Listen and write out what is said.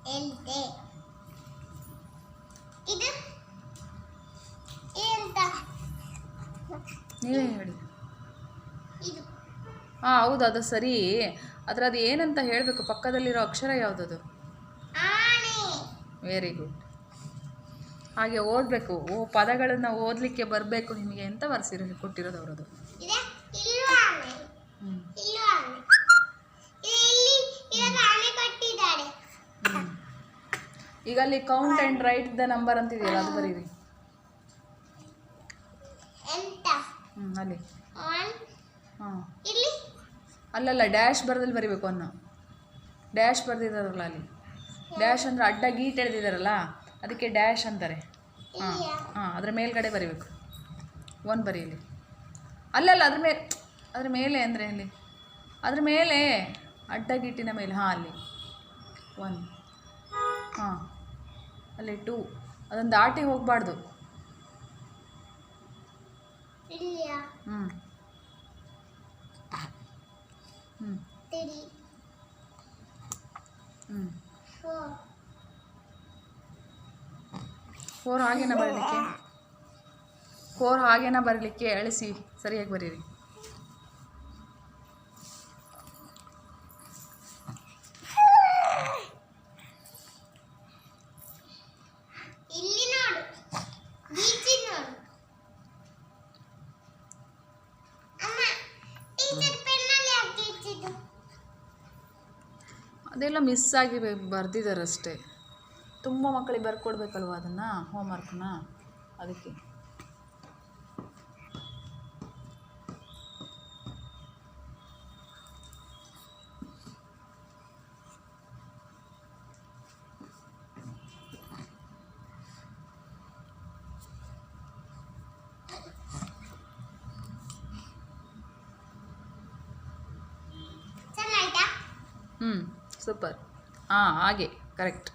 ಹೇಳ್ದೆ. ಇದು ಎಂತ? ನೀವೇ ಹೇಳಿ. ಇದು ಹಾಂ ಹೌದು, ಅದು ಸರಿ. ಆದರೆ ಅದು ಏನಂತ ಹೇಳಬೇಕು. ಪಕ್ಕದಲ್ಲಿರೋ ಅಕ್ಷರ ಯಾವುದದು? ಆನೆ. Very good. ಹಾಗೆ ಓದಬೇಕು. ಪದಗಳನ್ನು ಓದಲಿಕ್ಕೆ ಬರಬೇಕು ನಿಮಗೆ ಅಂತ ಕೊಟ್ಟಿರೋದು ಅವರದು. ಇದೆ ಇಲ್ಲೂ ಆನೆ. ಹ್ಞೂ ಇಲ್ಲೂ ಆನೆ. ಇಲ್ಲಿ ಇದಕ್ಕೆ ಆನೆ ಕಟ್ಟಿದ್ದಾರೆ. ಈಗ ಅಲ್ಲಿ count and write the number ಅಂತಿದೆಯಲ್ಲ, ಅದು ಬರೀರಿ. ಎಂತ? ಅಲ್ಲಿ. ಒನ್. ಹಾಂ ಇಲ್ಲಿ ಅಲ್ಲಲ್ಲ, ಡ್ಯಾಶ್ ಬರದಲ್ಲಿ ಬರಿಬೇಕು. ಅನ್ನ ಡ್ಯಾಶ್ ಬರೆದಿದ್ದಾರಲ್ಲ ಅಲ್ಲಿ. ಡ್ಯಾಶ್ ಅಂದರೆ ಅಡ್ಡ ಗೀಟ್ ಎಳೆದಿದ್ದಾರಲ್ಲ, ಅದಕ್ಕೆ ಡ್ಯಾಶ್ ಅಂತಾರೆ. ಹಾಂ ಹಾಂ, ಅದ್ರ ಮೇಲ್ಗಡೆ ಬರಿಬೇಕು. ಒನ್ ಬರೀಲಿ. ಅಲ್ಲಲ್ಲ, ಅದ್ರ ಮೇಲೆ ಅಂದರೆ ಇಲ್ಲಿ, ಅದ್ರ ಮೇಲೆ ಅಡ್ಡ ಗೀಟಿನ ಮೇಲೆ. ಹಾಂ ಅಲ್ಲಿ ಒನ್. ಹಾಂ ಅಲ್ಲಿ ಟೂ. ಅದನ್ನು ದಾಟಿ ಹೋಗಬಾರ್ದು. ಇಲ್ಲಿಯಾ? ಹ್ಞೂ ಹ್ಞೂ 3 ಹ್ಞೂ 4 4 ಹಾಗೇನ ಬರಲಿಕ್ಕೆ? 4 ಹಾಗೇನ ಬರಲಿಕ್ಕೆ? ಅಳಿಸಿ ಸರಿಯಾಗಿ ಬರೀರಿ. ಇಲ್ಲಿ ನೋಡು, ಬೀಚಿ ನೋಡು. ಅಮ್ಮ, ಟೀಚರ್ ಪೆನ್ನಲ್ಲಿ ಯಾಕೆ ಇಚ್ಚಿದ್ದು? ಅದೆಲ್ಲ ಮಿಸ್ ಆಗಿ ಬರೆದಿದ್ದಾರಷ್ಟೇ. ತುಂಬ ಮಕ್ಕಳಿಗೆ ಬರ್ಕೊಡ್ಬೇಕಲ್ವ ಅದನ್ನು, ಹೋಮ್ವರ್ಕ್ನ, ಅದಕ್ಕೆ. ಚೆನ್ನಾಯ್ತಾ? ಸೂಪರ್. ಹಾಂ ಹಾಗೆ ಕರೆಕ್ಟ್.